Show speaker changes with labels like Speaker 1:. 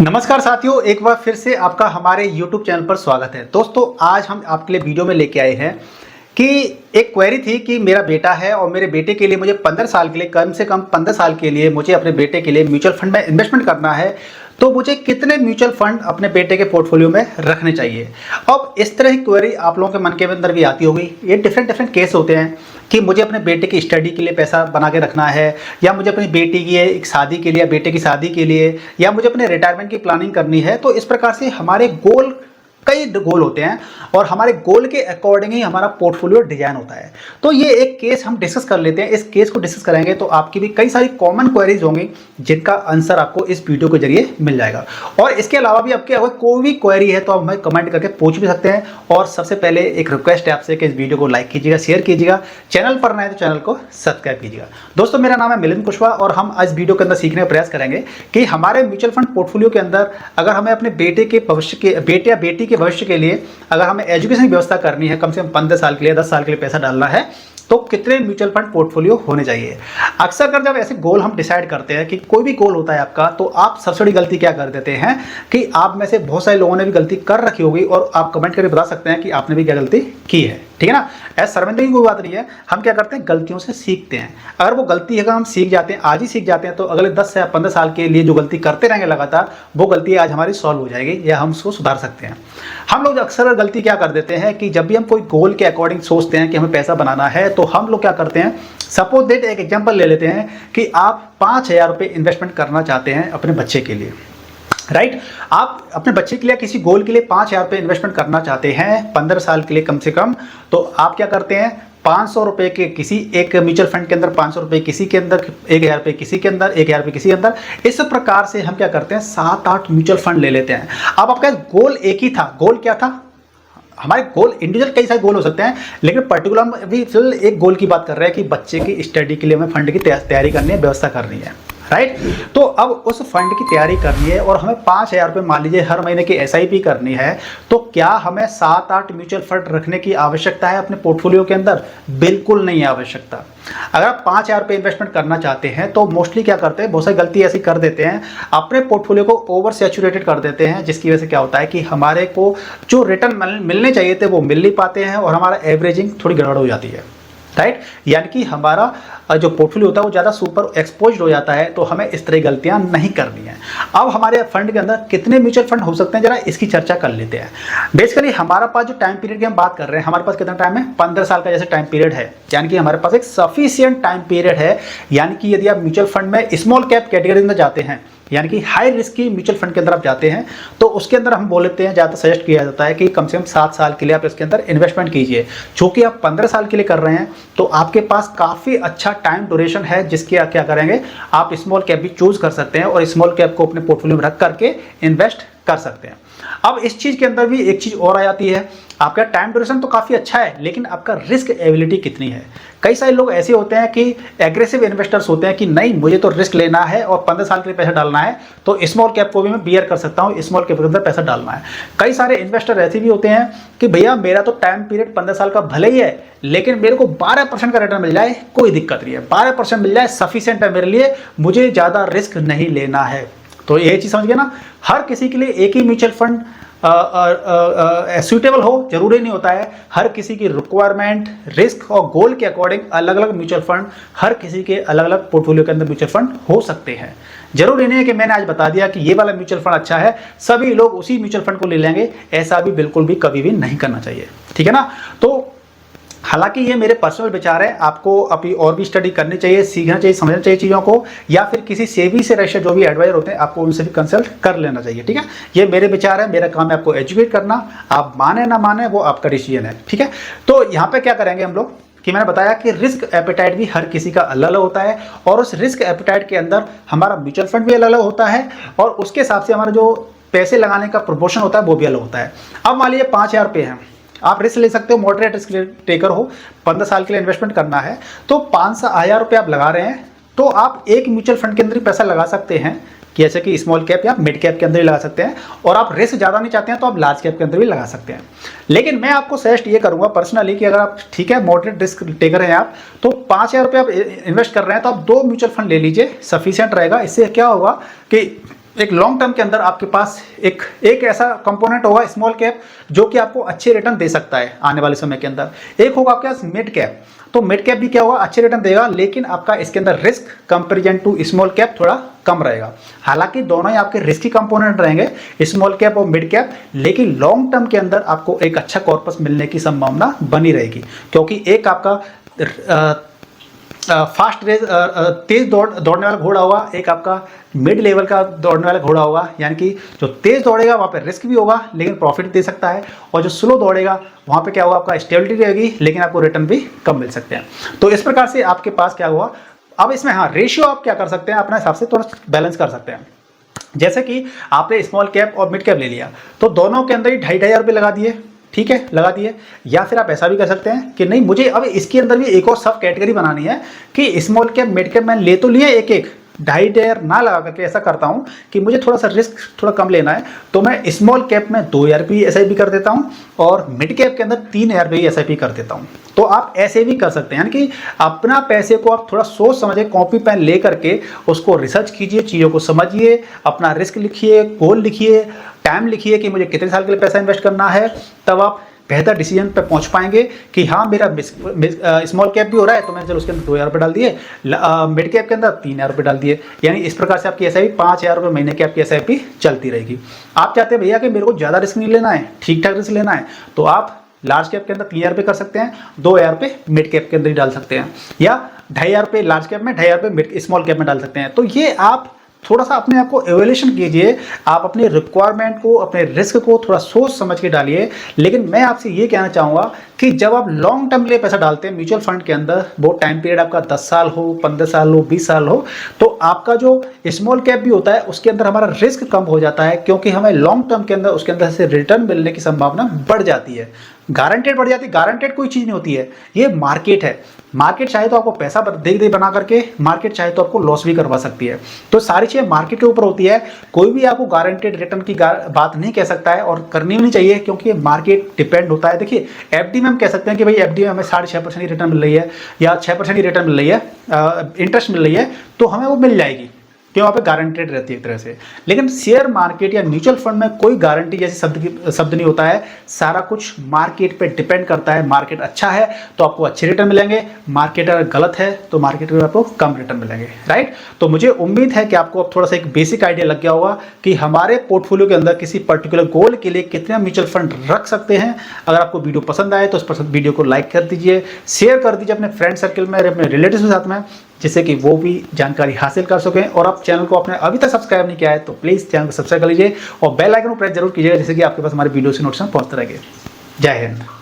Speaker 1: नमस्कार साथियों, एक बार फिर से आपका हमारे YouTube चैनल पर स्वागत है। दोस्तों, आज हम आपके लिए वीडियो में लेके आए हैं कि एक क्वेरी थी कि मेरा बेटा है और मेरे बेटे के लिए मुझे 15 साल के लिए, कम से कम 15 साल के लिए मुझे अपने बेटे के लिए म्यूचुअल फंड में इन्वेस्टमेंट करना है। तो मुझे कितने म्यूचुअल फंड अपने बेटे के पोर्टफोलियो में रखने चाहिए। अब इस तरह की क्वेरी आप लोगों के मन के अंदर भी आती होगी। ये डिफरेंट केस होते हैं कि मुझे अपने बेटे की स्टडी के लिए पैसा बना के रखना है, या मुझे अपनी बेटी की एक शादी के लिए, बेटे की शादी के लिए, या मुझे अपने रिटायरमेंट की प्लानिंग करनी है। तो इस प्रकार से हमारे गोल, कई गोल होते हैं और हमारे गोल के अकॉर्डिंग ही हमारा पोर्टफोलियो डिजाइन होता है। तो ये एक केस हम डिस्कस कर लेते हैं। इस केस को डिस्कस करेंगे तो आपकी भी कई सारी कॉमन क्वेरीज होंगी जिनका आंसर आपको इस वीडियो के जरिए मिल जाएगा। और इसके अलावा भी आपके अगर कोई भी क्वेरी है तो आप हमें कमेंट करके पूछ भी सकते हैं। और सबसे पहले एक रिक्वेस्ट है आपसे कि इस वीडियो को लाइक कीजिएगा, शेयर कीजिएगा, चैनल पर नए तो चैनल को सब्सक्राइब कीजिएगा। दोस्तों, मेरा नाम है मिलिंद कुशवाहा और हम आज वीडियो के अंदर सीखने का प्रयास करेंगे कि हमारे म्यूचुअल फंड पोर्टफोलियो के अंदर अगर हमें अपने बेटे के भविष्य के, बेटे या बेटी के भविष्य के लिए अगर हमें एजुकेशन की व्यवस्था करनी है, कम से कम 15 साल के लिए, 10 साल के लिए पैसा डालना है, तो कितने म्यूचुअल फंड पोर्टफोलियो होने चाहिए। अक्सर कर जब ऐसे गोल हम डिसाइड करते हैं कि कोई भी गोल होता है आपका, तो आप सबसे बड़ी गलती क्या कर देते हैं कि आप में से बहुत सारे लोगों ने भी गलती कर रखी होगी और आप कमेंट करके बता सकते हैं कि आपने भी क्या गलती की है। ठीक है ना, ऐसा शर्मिंदगी की कोई बात नहीं है। हम क्या करते हैं, गलतियों से सीखते हैं। अगर वो गलती है, अगर हम सीख जाते हैं, आज ही सीख जाते हैं, तो अगले 10 से 15 साल के लिए जो गलती करते रहेंगे लगातार, वो गलती आज हमारी सॉल्व हो जाएगी या हम उसको सुधार सकते हैं। हम लोग अक्सर गलती क्या कर देते हैं कि जब भी हम कोई गोल के अकॉर्डिंग सोचते हैं कि हमें पैसा बनाना है, तो हम लोग क्या करते हैं, सपोज दैट एक एग्जांपल ले लेते हैं कि आप 5000 रुपये इन्वेस्टमेंट करना चाहते हैं अपने बच्चे के लिए। राइट, आप अपने बच्चे के लिए किसी गोल के लिए 5000 रुपये इन्वेस्टमेंट करना चाहते हैं 15 साल के लिए कम से कम। तो आप क्या करते हैं, 500 रुपये के किसी एक म्यूचुअल फंड के अंदर, 500 रुपये किसी के अंदर, 1000 रुपये किसी के अंदर, 1000 रुपये किसी के अंदर। इस प्रकार से हम क्या करते हैं, 7-8 म्यूचुअल फंड ले लेते हैं। अब आपका गोल एक ही था। गोल क्या था, हमारे गोल इंडिविजुअल कई सारे गोल हो सकते हैं, लेकिन पर्टिकुलर अभी फिलहाल एक गोल की बात कर रहे हैं कि बच्चे की स्टडी के लिए हमें फंड की तैयारी करनी है, व्यवस्था करनी है। राइट, तो अब उस फंड की तैयारी करनी है और हमें 5000 रुपये मान लीजिए हर महीने की SIP करनी है। तो क्या हमें 7-8 म्यूचुअल फंड रखने की आवश्यकता है अपने पोर्टफोलियो के अंदर? बिल्कुल नहीं है आवश्यकता। अगर आप 5000 रुपये इन्वेस्टमेंट करना चाहते हैं तो मोस्टली क्या करते हैं, बहुत सारी गलती ऐसी कर देते हैं, अपने पोर्टफोलियो को ओवर सैचुरेटेड कर देते हैं, जिसकी वजह से क्या होता है कि हमारे को जो रिटर्न मिलने चाहिए थे वो मिल नहीं पाते हैं और हमारा एवरेजिंग थोड़ी गड़बड़ हो जाती है। राइट, यानी कि हमारा जो पोर्टफोलियो होता है वो ज़्यादा सुपर एक्सपोज हो जाता है। तो हमें इस तरह की गलतियां नहीं करनी है। अब हमारे फंड के अंदर कितने म्यूचुअल फंड हो सकते हैं, जरा इसकी चर्चा कर लेते हैं। बेसिकली हमारा पास जो टाइम पीरियड की हम बात कर रहे हैं, हमारे पास कितना टाइम है, 15 साल का जैसे टाइम पीरियड है, यानी कि हमारे पास एक सफिशियंट टाइम पीरियड है। यानी कि यदि आप म्यूचुअल फंड में स्मॉल कैप कैटेगरी में जाते हैं, यानी कि हाई रिस्क की म्यूचुअल फंड के अंदर आप जाते हैं, तो उसके अंदर हम बोलते हैं, ज़्यादा सजेस्ट किया जाता है कि कम से कम 7 साल के लिए आप इसके अंदर इन्वेस्टमेंट कीजिए। चूंकि आप 15 साल के लिए कर रहे हैं तो आपके पास काफ़ी अच्छा टाइम ड्यूरेशन है, जिसके आप क्या करेंगे, आप स्मॉल कैप भी चूज कर सकते हैं और स्मॉल कैप को अपने पोर्टफोलियो में रख करके इन्वेस्ट कर सकते हैं। अब इस चीज़ के अंदर भी एक चीज़ और आ जाती है, आपका टाइम ड्यूरेशन तो काफ़ी अच्छा है, लेकिन आपका रिस्क एबिलिटी कितनी है। कई सारे लोग ऐसे होते हैं कि एग्रेसिव इन्वेस्टर्स होते हैं कि नहीं, मुझे तो रिस्क लेना है और 15 साल के लिए पैसा डालना है, तो स्मॉल कैप को भी मैं बियर कर सकता हूँ, स्मॉल कैप के अंदर पैसा डालना है। कई सारे इन्वेस्टर ऐसे भी होते हैं कि भैया मेरा तो टाइम पीरियड 15 साल का भले ही है, लेकिन मेरे को 12% का रिटर्न मिल जाए कोई दिक्कत नहीं है, 12% मिल जाए सफिशिएंट है मेरे लिए, मुझे ज़्यादा रिस्क नहीं लेना है। तो ये चीज़ समझ गए ना, हर किसी के लिए एक ही म्यूचुअल फंड सूटेबल हो जरूरी नहीं होता है। हर किसी की रिक्वायरमेंट, रिस्क और गोल के अकॉर्डिंग अलग अलग म्यूचुअल फंड, हर किसी के अलग अलग पोर्टफोलियो के अंदर म्यूचुअल फंड हो सकते हैं। जरूरी नहीं है कि मैंने आज बता दिया कि ये वाला म्यूचुअल फंड अच्छा है, सभी लोग उसी म्यूचुअल फंड को ले लेंगे, ऐसा भी बिल्कुल भी कभी भी नहीं करना चाहिए। ठीक है ना, तो हालांकि ये मेरे पर्सनल विचार है, आपको अभी और भी स्टडी करनी चाहिए, सीखना चाहिए, समझना चाहिए चीज़ों को, या फिर किसी सेबी से रजिस्टर्ड जो भी एडवाइजर होते हैं आपको उनसे भी कंसल्ट कर लेना चाहिए। ठीक है, ये मेरे विचार है, मेरा काम है आपको एजुकेट करना, आप माने ना माने वो आपका डिसीजन है। ठीक है, तो यहाँ पे क्या करेंगे हम लोग कि मैंने बताया कि रिस्क एपेटाइट भी हर किसी का अलग अलग होता है और उस रिस्क एपेटाइट के अंदर हमारा म्यूचुअल फंड भी अलग अलग होता है और उसके हिसाब से हमारा जो पैसे लगाने का प्रोपोर्शन होता है वो भी अलग होता है। अब मान लीजिए 5000 रुपये हैं, आप रिस्क ले सकते हो, मॉडरेट रिस्क टेकर हो, 15 साल के लिए इन्वेस्टमेंट करना है, तो 5,000 रुपये आप लगा रहे हैं, तो आप एक म्यूचुअल फंड के अंदर ही पैसा लगा सकते हैं, जैसे कि स्मॉल कैप या मिड कैप के अंदर ही लगा सकते हैं, और आप रिस्क ज़्यादा नहीं चाहते हैं तो आप लार्ज कैप के अंदर भी लगा सकते हैं। लेकिन मैं आपको सजेस्ट ये करूंगा पर्सनली कि अगर आप ठीक है मॉडरेट रिस्क टेकर हैं आप, तो 5,000 रुपये आप इन्वेस्ट कर रहे हैं तो आप 2 म्यूचुअल फंड ले लीजिए, सफिशिएंट रहेगा। इससे क्या होगा कि एक लॉन्ग टर्म के अंदर आपके पास एक ऐसा कंपोनेंट होगा स्मॉल कैप जो कि आपको अच्छे रिटर्न दे सकता है आने वाले समय के अंदर। एक होगा आपके पास मिड कैप, तो मिड कैप भी क्या होगा, अच्छे रिटर्न देगा, लेकिन आपका इसके अंदर risk comparison to small cap थोड़ा कम रहेगा। हालांकि दोनों ही आपके रिस्की कंपोनेंट रहेंगे, स्मॉल कैप और मिड कैप, लेकिन लॉन्ग टर्म के अंदर आपको एक अच्छा कॉर्पस मिलने की संभावना बनी रहेगी, क्योंकि एक आपका फास्ट रेस तेज दौड़ने वाला घोड़ा होगा, एक आपका मिड लेवल का दौड़ने वाला घोड़ा होगा। यानी कि जो तेज दौड़ेगा वहाँ पे रिस्क भी होगा लेकिन प्रॉफिट दे सकता है, और जो स्लो दौड़ेगा वहाँ पे क्या होगा, आपका स्टेबिलिटी रहेगी लेकिन आपको रिटर्न भी कम मिल सकते हैं। तो इस प्रकार से आपके पास क्या हुआ, अब इसमें हाँ रेशियो आप क्या कर सकते हैं, अपने हिसाब से थोड़ा बैलेंस कर सकते हैं। जैसे कि आपने स्मॉल कैप और मिड कैप ले लिया, तो दोनों के अंदर ही 2,500 रुपये लगा दिए, ठीक है, लगा दिए। या फिर आप ऐसा भी कर सकते हैं कि नहीं, मुझे अब इसके अंदर भी एक और सब कैटेगरी बनानी है कि स्मॉल कैप मिड कैप मैंने ले तो लिया एक एक, 2,500 ना लगा करके ऐसा करता हूं कि मुझे थोड़ा सा रिस्क थोड़ा कम लेना है, तो मैं स्मॉल कैप में 2,000 रुपये SIP कर देता हूं और मिड कैप के अंदर 3,000 रुपये SIP कर देता हूं। तो आप ऐसे भी कर सकते हैं, यानी कि अपना पैसे को आप थोड़ा सोच समझे, कॉपी पेन ले करके उसको रिसर्च कीजिए, चीज़ों को समझिए, अपना रिस्क लिखिए, गोल लिखिए, टाइम लिखिए कि मुझे कितने साल के लिए पैसा इन्वेस्ट करना है, तब आप बेहतर डिसीजन पे पहुंच पाएंगे कि हाँ मेरा स्मॉल कैप भी हो रहा है तो मैंने चलो उसके अंदर 2,000 रुपये डाल दिए, मिड कैप के अंदर 3,000 रुपये डाल दिए। यानी इस प्रकार से आपकी SIP 5,000 रुपये महीने की आपकी SIP चलती रहेगी। आप चाहते हैं भैया कि मेरे को ज़्यादा रिस्क नहीं लेना है, ठीक ठाक रिस्क लेना है, तो आप लार्ज कैप के अंदर 3,000 रुपये कर सकते हैं, 2,000 रुपये मिड कैप के अंदर ही डाल सकते हैं, या 2,500 रुपये लार्ज कैप में, 2,500 रुपये स्मॉल कैप में डाल सकते हैं। तो ये आप थोड़ा सा अपने आप को एवेल्यूएशन कीजिए, आप अपने रिक्वायरमेंट को, अपने रिस्क को थोड़ा सोच समझ के डालिए। लेकिन मैं आपसे ये कहना चाहूँगा कि जब आप लॉन्ग टर्म के लिए पैसा डालते हैं म्यूचुअल फंड के अंदर, वो टाइम पीरियड आपका 10 साल हो, 15 साल हो, 20 साल हो, तो आपका जो स्मॉल कैप भी होता है उसके अंदर हमारा रिस्क कम हो जाता है, क्योंकि हमें लॉन्ग टर्म के अंदर उसके अंदर से रिटर्न मिलने की संभावना बढ़ जाती है, गारंटेड बढ़ जाती है। गारंटेड कोई चीज़ नहीं होती है, ये मार्केट है। मार्केट चाहे तो आपको पैसा दे दे बना करके, मार्केट चाहे तो आपको लॉस भी करवा सकती है। तो सारी चीज़ें मार्केट के ऊपर होती है, कोई भी आपको गारंटेड रिटर्न की बात नहीं कह सकता है और करनी भी नहीं चाहिए, क्योंकि मार्केट डिपेंड होता है। देखिए FD में हम कह सकते हैं कि भाई FD में हमें 6.5% की रिटर्न मिल रही है या 6% की रिटर्न मिल रही है, इंटरेस्ट मिल रही है, तो हमें वो मिल जाएगी, क्यों, वहाँ पे गारंटेड रहती है एक तरह से। लेकिन शेयर मार्केट या म्यूचुअल फंड में कोई गारंटी जैसी शब्द नहीं होता है, सारा कुछ मार्केट पे डिपेंड करता है। मार्केट अच्छा है तो आपको अच्छे रिटर्न मिलेंगे, मार्केट अगर गलत है तो मार्केट में आपको कम रिटर्न मिलेंगे, राइट। तो मुझे उम्मीद है कि आपको अब थोड़ा सा एक बेसिक आइडिया लग गया होगा कि हमारे पोर्टफोलियो के अंदर किसी पर्टिकुलर गोल के लिए कितने म्यूचुअल फंड रख सकते हैं। अगर आपको वीडियो पसंद आए तो उस वीडियो को लाइक कर दीजिए, शेयर कर दीजिए अपने फ्रेंड सर्कल में, अपने रिलेटिव्स के साथ में, जिससे कि वो भी जानकारी हासिल कर सकें। और आप चैनल को आपने अभी तक सब्सक्राइब नहीं किया है तो प्लीज़ चैनल को सब्सक्राइब कर लीजिए और बेल आइकन को प्रेस जरूर कीजिएगा, जिससे कि आपके पास हमारे वीडियो से नोटिफिकेशन पहुंचते रहेंगे। जय हिंद।